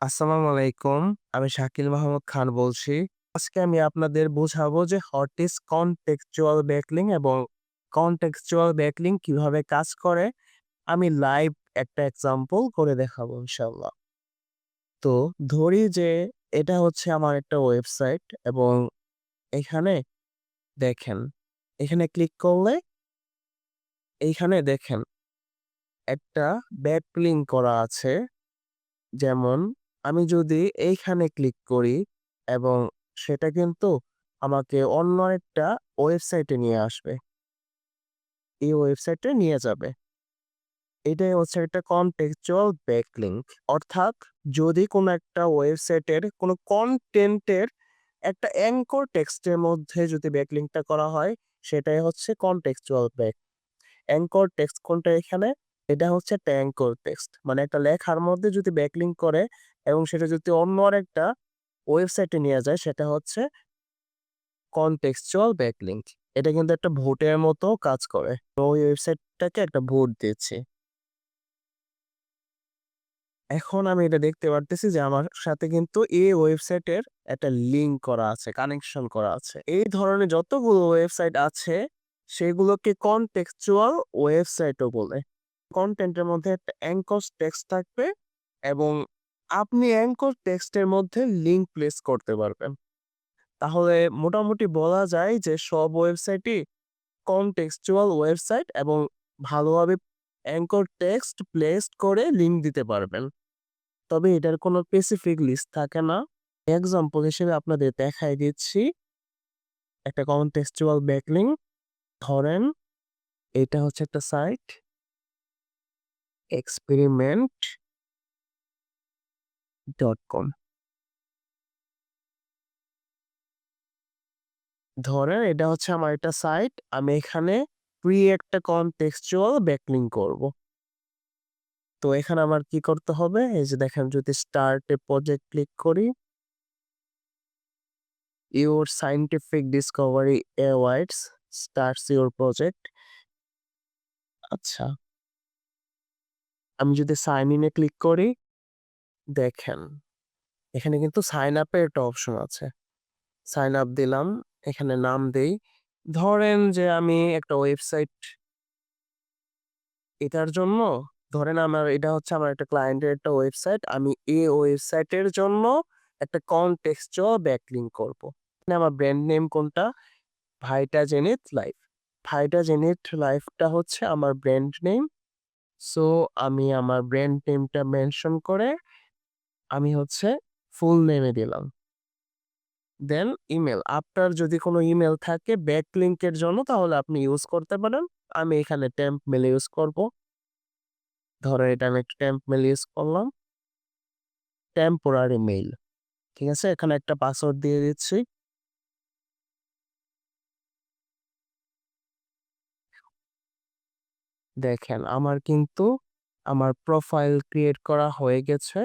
আসসালামু আলাইকুম। আমি শাকিল মাহমুদ খান বলছি। আজকে আমি আপনাদের বোঝাবো যে হোয়াট ইস কনটেক্সচুয়াল ব্যাকলিং এবং কনটেক্সচুয়াল ব্যাকলিং কিভাবে কাজ করে। আমি লাইভ একটা এক্সাম্পল করে দেখাবো ইনশাআল্লাহ। তো ধরি যে এটা হচ্ছে আমার একটা ওয়েবসাইট এবং এখানে দেখেন, এখানে ক্লিক করলে এইখানে দেখেন একটা ব্যাকলিং করা আছে। যেমন আমি যদি এইখানে ক্লিক করি এবং সেটা কিন্তু আমাকে অন্য একটা ওয়েবসাইটে নিয়ে আসবে। এই ওয়েবসাইটে নিয়ে যাবে। এটাই হচ্ছে একটা কনটেক্সচুয়াল ব্যাকলিংক। অর্থাৎ যদি কোনো একটা ওয়েবসাইটের কোনো কনটেন্টের একটা অ্যাঙ্কর টেক্সটের মধ্যে যদি ব্যাকলিংকটা করা হয়, সেটাই হচ্ছে কনটেক্সচুয়াল ব্যাক। অ্যাঙ্কর টেক্সট কোনটা এখানে? এটা হচ্ছে একটা অ্যাঙ্কর টেক্সট। মানে একটা লেখার মধ্যে যদি ব্যাকলিংক করে এবং সেটা যদি অন্য আরেকটা ওয়েবসাইটে নিয়ে যায় সেটা হচ্ছে কনটেক্সচুয়াল ব্যাকলিংক। এটা কিন্তু একটা ভোটের মতো কাজ করে। তো ওই ওয়েবসাইটটাকে একটা ভোট দিচ্ছি। এখন আমি এটা দেখতে পারতেছি যে আমার সাথে কিন্তু এই ওয়েবসাইটের একটা লিঙ্ক করা আছে, কানেকশন করা আছে। এই ধরনের যতগুলো ওয়েবসাইট আছে সেগুলোকে কনটেক্সচুয়াল ওয়েবসাইটও বলে। কনটেন্টের মধ্যে একটা অ্যাঙ্কর টেক্সট থাকবে এবং আপনি অ্যাঙ্কর টেক্সটের মধ্যে লিঙ্ক প্লেস করতে পারবেন। তাহলে মোটামুটি বলা যায় যে সব ওয়েবসাইটই কনটেক্সচুয়াল ওয়েবসাইট এবং ভালোভাবে অ্যাঙ্কর টেক্সট প্লেস করে লিঙ্ক দিতে পারবেন। তবে এটার কোনো স্পেসিফিক লিস্ট থাকে না। এক্সাম্পল হিসেবে আপনাদের দেখাই দিচ্ছি একটা কনটেক্সচুয়াল ব্যাকলিংক। ধরেন এটা হচ্ছে একটা সাইট experiment.com। ধরেন এটা হচ্ছে আমার একটা সাইট। আমি এখানে ফ্রি একটা কনটেক্সচুয়াল ব্যাকলিংক করব। তো এখানে আমার কি করতে হবে? এই যে দেখেন, যদি স্টার্ট এ প্রজেক্ট ক্লিক করি, your scientific Discovery awards starts your project. আচ্ছা, আমি যদি সাইন ইন এ ক্লিক করি, দেখেন এখানে কিন্তু সাইন আপ এর একটা অপশন আছে। সাইন আপ দিলাম, এখানে নাম দেই। ধরেন যে আমি একটা ওয়েবসাইট এটার জন্য, ধরেন আমার এটা হচ্ছে আমার একটা ক্লায়েন্টের একটা ওয়েবসাইট। আমি এই ওয়েবসাইটের জন্য একটা কনটেক্সচুয়াল ব্যাকলিংক করব। মানে আমার ব্র্যান্ড নেম কোনটা? ভাইটা জেনিথ লাইফ। ভাইটা জেনিথ লাইফটা হচ্ছে আমার ব্র্যান্ড নেম। সো আমি আমার ব্র্যান্ড নেমটা মেনশন করে আমি হচ্ছে ফুল নেমে দিলাম। দেন ইমেল। আপনার যদি কোনো ইমেল থাকে ব্যাকলিংকের জন্য তাহলে আপনি ইউজ করতে পারেন। আমি এখানে টেম্প মেল ইউজ করব। ধরেন এটা আমি একটা টেম্প মেল ইউজ করলাম। Temporary mail. ঠিক আছে? এখানে একটা পাসওয়ার্ড দিয়ে দিচ্ছি। দেখেন আমার কিন্তু আমার প্রোফাইল ক্রিয়েট করা হয়ে গেছে।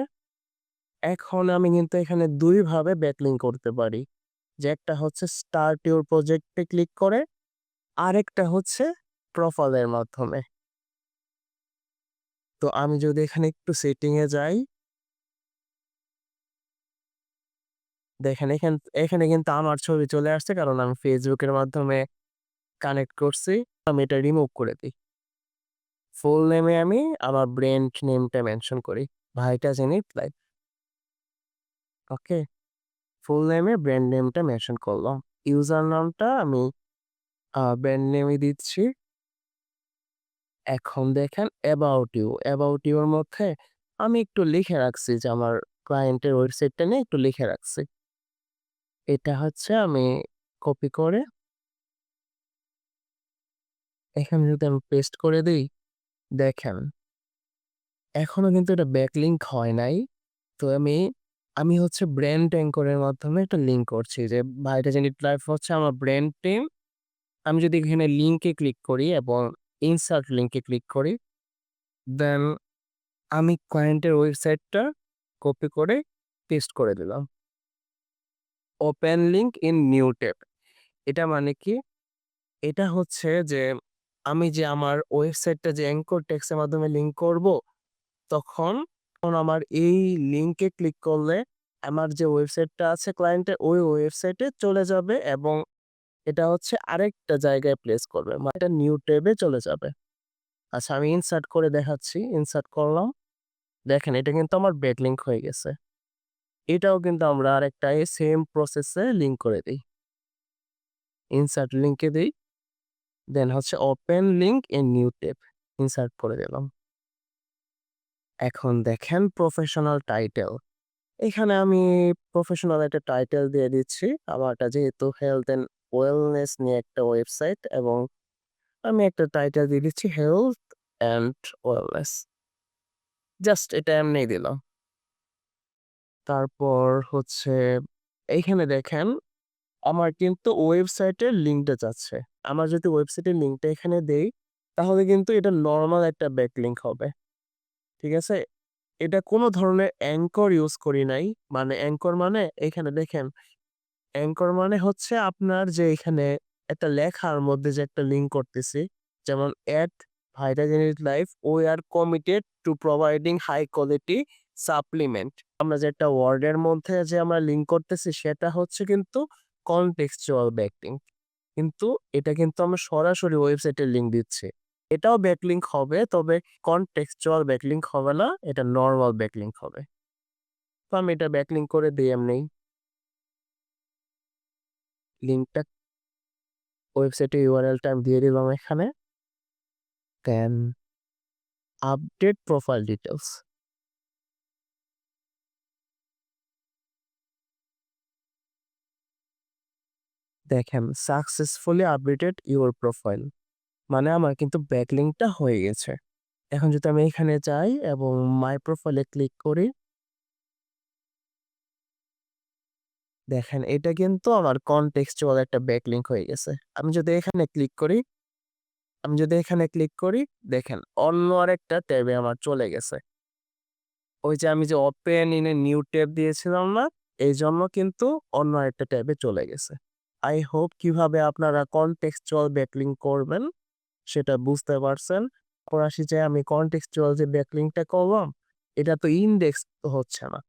এখন আমি কিন্তু এখানে ২ ভাবে ব্যাকলিংক করতে পারি। যে একটা হচ্ছে start your project A click করে, আরেকটা হচ্ছে প্রোফাইলের মাধ্যমে। তো আমি যদি এখানে একটু সেটিং এ যাই, দেখেন এখানে কিন্তু আমার ছবি চলে আসছে কারণ আমি Facebook এর মাধ্যমে কানেক্ট করছি। আমি এটা রিমুভ করে দেই। ফুল নেমে আমি আমার ব্র্যান্ড নেমটা মেনশন করি। ভাইটা জেনিথ লাইফ। ওকে? ফুল নেমে ব্র্যান্ড নেমটা মেনশন করলাম। ইউজার নামটা আমি ব্র্যান্ড নেমই দিচ্ছি। এখন দেখেন অ্যাবাউট ইউ। অ্যাবাউট ইউ এর মধ্যে আমি একটু লিখে রাখছি যে আমার ক্লায়েন্টের ওয়েবসাইটটা নিয়ে একটু লিখে রাখছি। এটা হচ্ছে আমি কপি করে এখানে যদি আমি পেস্ট করে দেই, দেখেন এখনো কিন্তু এটা ব্যাকলিংক হয় নাই। তো আমি হচ্ছে ব্র্যান্ড অ্যাঙ্করের মাধ্যমে একটা লিঙ্ক করছি যে ভাইটা জেনিথ লাইফ হচ্ছে আমার ব্র্যান্ড নেম। আমি যদি এখানে লিঙ্কে ক্লিক করি এবং ইনসার্ট লিঙ্কে ক্লিক করি, দেন আমি ক্লায়েন্টের ওয়েবসাইটটা কপি করে পেস্ট করে দিলাম। Open link in new tab. এটা মানে কি? এটা হচ্ছে যে আমি যে আমার ওয়েবসাইটটা যে অ্যাঙ্কর টেক্সটের মাধ্যমে লিঙ্ক করব, তখন এখন আমার এই লিঙ্কে ক্লিক করলে আমার যে ওয়েবসাইটটা আছে ক্লায়েন্টের ওই ওয়েবসাইটে চলে যাবে এবং এটা হচ্ছে আরেকটা জায়গায় প্লেস করবে। মানে এটা নিউ ট্যাবে চলে যাবে। আচ্ছা আমি ইনসার্ট করে দেখাচ্ছি। ইনসার্ট করলাম। দেখেন এটা কিন্তু আমার ব্যাকলিঙ্ক হয়ে গেছে। এটাও কিন্তু আমরা আরেকটা সেম প্রসেসে লিঙ্ক করে দেই। ইনসার্ট লিঙ্কে দেই। দেন হচ্ছে open link in new tab. Insert করে দিলাম। এখন দেখেন প্রফেশনাল টাইটেল। এখানে আমি প্রফেশনাল একটা টাইটেল দিয়ে দিচ্ছি। আমারটা যেহেতু হেলথ অ্যান্ড ওয়েলনেস নিয়ে একটা ওয়েবসাইট এবং আমি একটা টাইটেল দিয়ে দিচ্ছি হেলথ অ্যান্ড ওয়েলনেস। জাস্ট এটা এমনিই দিলাম। তারপর হচ্ছে এইখানে দেখেন আমার কিন্তু ওয়েবসাইটের লিঙ্কটা চাচ্ছে। আমার যদি ওয়েবসাইটের লিঙ্কটা এখানে দেই, তাহলে কিন্তু এটা নরমাল একটা ব্যাকলিঙ্ক হবে। ঠিক আছে? এটা কোনো ধরনের অ্যাঙ্কর ইউজ করি নাই। মানে অ্যাঙ্কর মানে এখানে দেখেন, অ্যাঙ্কর মানে হচ্ছে আপনার যে এখানে একটা লেখার মধ্যে যে একটা লিঙ্ক করতেছি, যেমন at Vitagenis Life we are committed to providing high quality supplement. আমরা যে একটা ওয়ার্ডের মধ্যে যে আমরা লিঙ্ক করতেছি সেটা হচ্ছে কিন্তু কনটেক্সচুয়াল ব্যাকলিঙ্ক। কিন্তু এটা কিন্তু আমরা সরাসরি ওয়েবসাইটের লিঙ্ক দিচ্ছি। এটাও ব্যাকলিঙ্ক হবে, তবে কনটেক্সচুয়াল ব্যাকলিঙ্ক হবে না, এটা নরমাল ব্যাকলিঙ্ক হবে। তো আমি এটা ব্যাকলিঙ্ক করে দিই এমনি। লিঙ্কটা ওয়েবসাইটের ইউআরএলটা আমি দিয়ে দিলাম এখানে। দেন আপডেট প্রোফাইল ডিটেইলস। দেখেন সাকসেসফুলি আপডেটেড ইউর প্রোফাইল। মানে আমার কিন্তু ব্যাকলিঙ্কটা হয়ে গেছে। এখন যদি আমি এখানে যাই এবং মাই প্রোফাইলে ক্লিক করি, দেখেন এটা কিন্তু আমার কনটেক্সচুয়াল একটা ব্যাকলিঙ্ক হয়ে গেছে। আমি যদি এখানে ক্লিক করি, দেখেন অন্য আরেকটা ট্যাবে আমার চলে গেছে। ওই যে আমি যে open in a new tab দিয়েছিলাম না? এইজন্য কিন্তু অন্য আরেকটা ট্যাবে চলে গেছে। আই হোপ কিভাবে আপনারা কনটেক্সচুয়াল ব্যাকলিঙ্ক করবেন সেটা বুঝতে পারছেন। তারপর আসি যে আমি কনটেক্সচুয়াল যে ব্যাকলিঙ্কটা করলাম, এটা তো ইনডেক্স হচ্ছে না।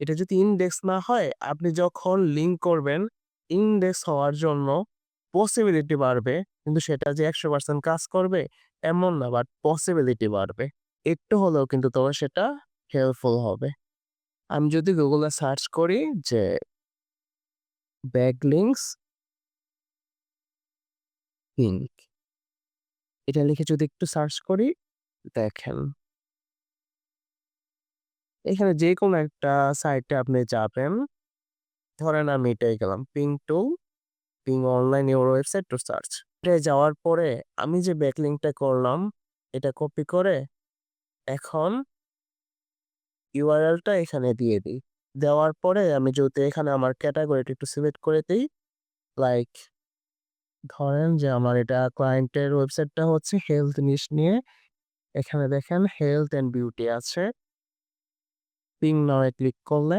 এটা যদি ইনডেক্স না হয়, আপনি যখন লিঙ্ক করবেন, ইনডেক্স হওয়ার জন্য পসিবিলিটি বাড়বে। কিন্তু সেটা যে 100% কাজ করবে এমন না, বাট পসিবিলিটি বাড়বে। একটু হলেও কিন্তু তবে সেটা হেল্পফুল হবে। আমি যদি গুগলে সার্চ করি যে ব্যাকলিঙ্কস লিঙ্ক, এটা লিখে যদি একটু সার্চ করি, দেখেন এখানে যেকোনো একটা সাইটে আপনি যাবেন। ধরেন আমি এটাই গেলাম পিং online your website to search. এটায় যাওয়ার পরে আমি যে ব্যাকলিঙ্কটা করলাম এটা কপি করে এখন ইউআরএলটা এখানে দিয়ে দিই। দেওয়ার পরে আমি যদি এখানে আমার ক্যাটাগরিটা একটু সিলেক্ট করে দেই, লাইক ধরেন যে আমার এটা ক্লায়েন্টের ওয়েবসাইটটা হচ্ছে হেলথ নিশ নিয়ে। এখানে দেখেন হেলথ অ্যান্ড বিউটি আছে। পিং নাও এ ক্লিক করলে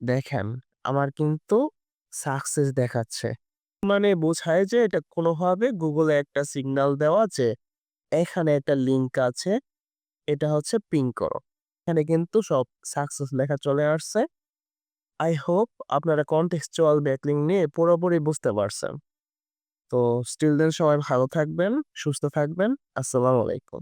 দেখেন আমার কিন্তু সাকসেস দেখাচ্ছে। মানে বোঝায় যে এটা কোনোভাবে গুগলে একটা সিগন্যাল দেওয়া যে এখানে একটা লিঙ্ক আছে, এটা হচ্ছে পিং করো। এখানে কিন্তু সব সাকসেস লেখা চলে আসছে। আই হোপ আপনারা কনটেক্সচুয়াল ব্যাকলিঙ্ক নিয়ে পুরোপুরি বুঝতে পারছেন। তো স্টিল দেন সবাই ভালো থাকবেন, সুস্থ থাকবেন। আসসালামু আলাইকুম।